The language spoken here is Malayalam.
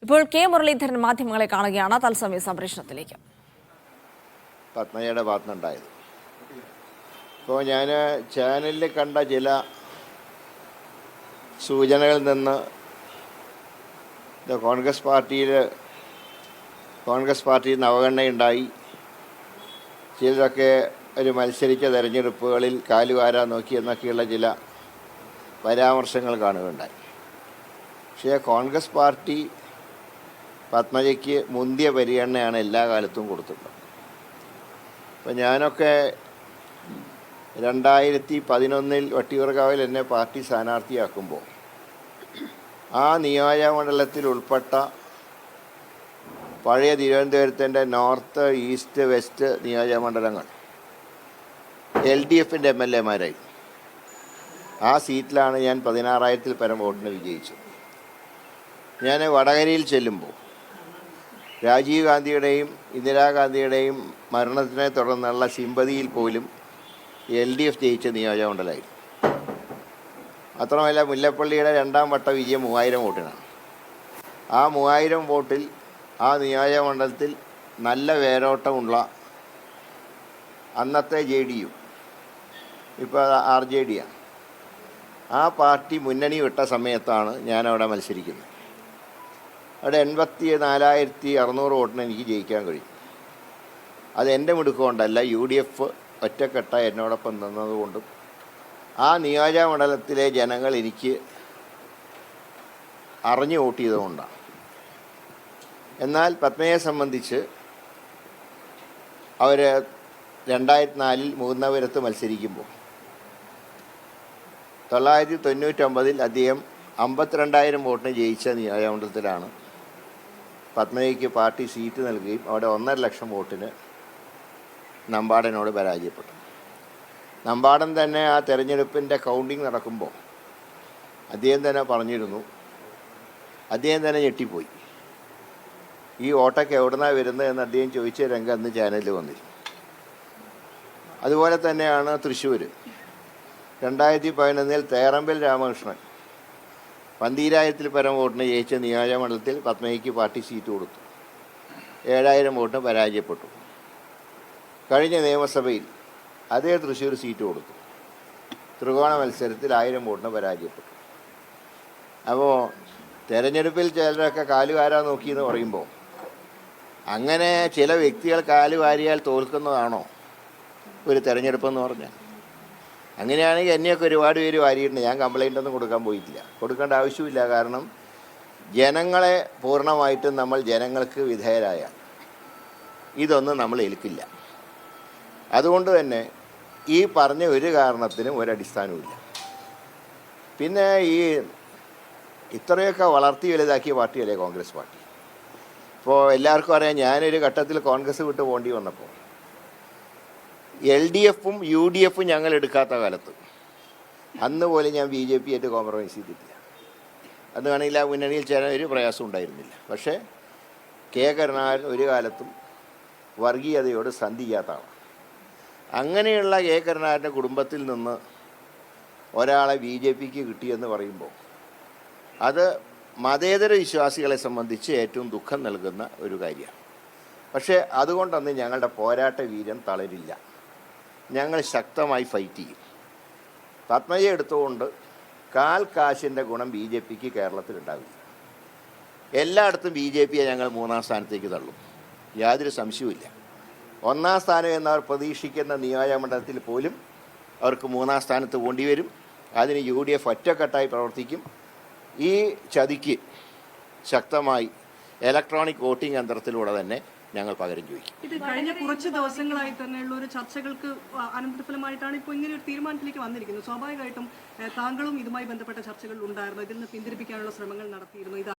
ഇപ്പോൾ കെ മുരളീധരൻ മാധ്യമങ്ങളെ കാണുകയാണ്. തത്സമയ സംപ്രേഷണത്തിലേക്ക്. പത്മജയുടെ ഭാഗത്തുനിന്നുണ്ടായത് ഇപ്പോൾ ഞാൻ ചാനലിൽ കണ്ട ചില സൂചനകളിൽ നിന്ന് കോൺഗ്രസ് പാർട്ടിയിൽ അവഗണനയുണ്ടായി, ചിലരൊക്കെ ഒരു മത്സരിച്ച തെരഞ്ഞെടുപ്പുകളിൽ കാലുവാരാൻ നോക്കി എന്നൊക്കെയുള്ള ചില പരാമർശങ്ങൾ കാണുകയുണ്ടായി. പക്ഷേ കോൺഗ്രസ് പാർട്ടി പത്മജയ്ക്ക് മുന്തിയ പരിഗണനയാണ് എല്ലാ കാലത്തും കൊടുത്തിട്ടുള്ളത്. അപ്പോൾ ഞാനൊക്കെ 2011 വട്ടിയൂർക്കാവിൽ എന്നെ പാർട്ടി സ്ഥാനാർത്ഥിയാക്കുമ്പോൾ ആ നിയോജകമണ്ഡലത്തിൽ ഉൾപ്പെട്ട പഴയ തിരുവനന്തപുരത്തിൻ്റെ നോർത്ത്, ഈസ്റ്റ്, വെസ്റ്റ് നിയോജകമണ്ഡലങ്ങൾ LDFൻ്റെ MLA മാരായി. ആ സീറ്റിലാണ് ഞാൻ 16,000-ൽ പരം വോട്ടിന് വിജയിച്ചത്. ഞാൻ വടകരയിൽ ചെല്ലുമ്പോൾ രാജീവ് ഗാന്ധിയുടെയും ഇന്ദിരാഗാന്ധിയുടെയും മരണത്തിനെ തുടർന്നുള്ള സിമ്പതിയിൽ പോലും LDF ജയിച്ച നിയോജകമണ്ഡലമായിരുന്നു. അത്രമല്ല, മുല്ലപ്പള്ളിയുടെ 2ാം വട്ട വിജയം 3000 വോട്ടിനാണ്. ആ 3000 വോട്ടിൽ ആ നിയോജകമണ്ഡലത്തിൽ നല്ല വേരോട്ടമുള്ള അന്നത്തെ JDU, ഇപ്പോൾ RJDയാണ്, ആ പാർട്ടി മുന്നണി വിട്ട സമയത്താണ് ഞാനവിടെ മത്സരിക്കുന്നത്. അവിടെ 84,600 വോട്ടിന് എനിക്ക് ജയിക്കാൻ കഴിയും. അത് എൻ്റെ മിടുക്കുകൊണ്ടല്ല, UDF ഒറ്റക്കെട്ട എന്നോടൊപ്പം നിന്നതുകൊണ്ടും ആ നിയോജകമണ്ഡലത്തിലെ ജനങ്ങൾ എനിക്ക് അറിഞ്ഞു വോട്ട് ചെയ്തുകൊണ്ടാണ്. എന്നാൽ പത്മയെ സംബന്ധിച്ച് അവർ 2004-ൽ മൂന്നപുരത്ത് മത്സരിക്കുമ്പോൾ 999-ൽ അദ്ദേഹം 52,000 വോട്ടിന് ജയിച്ച നിയോജകമണ്ഡലത്തിലാണ് പത്മജയ്ക്ക് പാർട്ടി സീറ്റ് നൽകുകയും അവിടെ 1.5 ലക്ഷം വോട്ടിന് നമ്പാടനോട് പരാജയപ്പെട്ടു. നമ്പാടൻ തന്നെ ആ തെരഞ്ഞെടുപ്പിൻ്റെ കൗണ്ടിങ് നടക്കുമ്പോൾ അദ്ദേഹം തന്നെ പറഞ്ഞിരുന്നു, അദ്ദേഹം തന്നെ ഞെട്ടിപ്പോയി, ഈ വോട്ടൊക്കെ എവിടുന്നാണ് വരുന്നത് എന്ന് അദ്ദേഹം ചോദിച്ച രംഗം അന്ന് ചാനലിൽ വന്നിരുന്നു. അതുപോലെ തന്നെയാണ് തൃശ്ശൂർ 2011-ൽ തേറമ്പിൽ രാമകൃഷ്ണൻ 12,000-ൽ പരം വോട്ടിന് ജയിച്ച നിയോജകമണ്ഡലത്തിൽ പത്മജയ്ക്ക് പാർട്ടി സീറ്റ് കൊടുത്തു. 7,000 വോട്ടിന് പരാജയപ്പെട്ടു. കഴിഞ്ഞ നിയമസഭയിൽ അതേ തൃശ്ശൂർ സീറ്റ് കൊടുത്തു. ത്രികോണ മത്സരത്തിൽ 1000 വോട്ടിന് പരാജയപ്പെട്ടു. അപ്പോൾ തെരഞ്ഞെടുപ്പിൽ ചിലരൊക്കെ കാലുവാരാൻ നോക്കിയെന്ന് പറയുമ്പോൾ അങ്ങനെ ചില വ്യക്തികൾ കാലുവാരിയാൽ തോൽക്കുന്നതാണോ ഒരു തെരഞ്ഞെടുപ്പെന്ന് പറഞ്ഞാൽ? അങ്ങനെയാണെങ്കിൽ എന്നെയൊക്കെ ഒരുപാട് പേര് വാരിയിട്ടുണ്ട്. ഞാൻ കംപ്ലൈൻ്റ് ഒന്നും കൊടുക്കാൻ പോയിട്ടില്ല, കൊടുക്കേണ്ട ആവശ്യമില്ല. കാരണം ജനങ്ങളെ പൂർണ്ണമായിട്ടും നമ്മൾ ജനങ്ങൾക്ക് വിധേയരായാൽ ഇതൊന്നും നമ്മൾ ഏൽക്കില്ല. അതുകൊണ്ട് തന്നെ ഈ പറഞ്ഞ ഒരു കാരണത്തിനും ഒരടിസ്ഥാനവുമില്ല. പിന്നെ ഈ ഇത്രയൊക്കെ വളർത്തി വലുതാക്കിയ പാർട്ടിയല്ലേ കോൺഗ്രസ് പാർട്ടി. ഇപ്പോൾ എല്ലാവർക്കും അറിയാം, ഞാനൊരു ഘട്ടത്തിൽ കോൺഗ്രസ് വിട്ട് പോകേണ്ടി വന്നപ്പോൾ LDFും UDFും ഞങ്ങൾ എടുക്കാത്ത കാലത്ത് അന്ന് പോലും ഞാൻ BJP ആയിട്ട് കോംപ്രമൈസ് ചെയ്തിട്ടില്ല. അന്ന് വേണമെങ്കിൽ ആ മുന്നണിയിൽ ചേരാൻ ഒരു പ്രയാസം ഉണ്ടായിരുന്നില്ല. പക്ഷേ K കരുണാകരൻ ഒരു കാലത്തും വർഗീയതയോട് സന്ധി ചെയ്യാത്ത ആളാണ്. അങ്ങനെയുള്ള K കരുണാകരൻ്റെ കുടുംബത്തിൽ നിന്ന് ഒരാളെ BJPക്ക് കിട്ടിയെന്ന് പറയുമ്പോൾ അത് മതേതര വിശ്വാസികളെ സംബന്ധിച്ച് ഏറ്റവും ദുഃഖം നൽകുന്ന ഒരു കാര്യമാണ്. പക്ഷേ അതുകൊണ്ടൊന്നും ഞങ്ങളുടെ പോരാട്ട വീര്യം തളരില്ല. ഞങ്ങൾ ശക്തമായി ഫൈറ്റ് ചെയ്യും. പത്മജയെ എടുത്തുകൊണ്ട് കാശിൻ്റെ ഗുണം BJPക്ക് കേരളത്തിലുണ്ടാവില്ല. എല്ലായിടത്തും BJPയെ ഞങ്ങൾ 3ാം സ്ഥാനത്തേക്ക് തള്ളും, യാതൊരു സംശയവുമില്ല. 1ാം സ്ഥാനം എന്നവർ പ്രതീക്ഷിക്കുന്ന നിയോജകമണ്ഡലത്തിൽ പോലും അവർക്ക് 3ാം സ്ഥാനത്ത് പോണ്ടി വരും. അതിന് UDF ഒറ്റക്കെട്ടായി പ്രവർത്തിക്കും. ഈ ചതിക്ക് ശക്തമായി ഇലക്ട്രോണിക് വോട്ടിംഗ് യന്ത്രത്തിലൂടെ തന്നെ ഞങ്ങൾ പകരം ചോദിക്കും. ഇത് കഴിഞ്ഞ കുറച്ച് ദിവസങ്ങളായി തന്നെയുള്ള ഒരു ചർച്ചകൾക്ക് അനന്തരഫലമായിട്ടാണ് ഇപ്പോൾ ഇങ്ങനെ ഒരു തീരുമാനത്തിലേക്ക് വന്നിരിക്കുന്നത്. സ്വാഭാവികമായിട്ടും താങ്കളും ഇതുമായി ബന്ധപ്പെട്ട ചർച്ചകൾ ഉണ്ടായിരുന്നു, ഇതിൽ നിന്ന് പിന്തിരിപ്പിക്കാനുള്ള ശ്രമങ്ങൾ നടത്തിയിരുന്നു.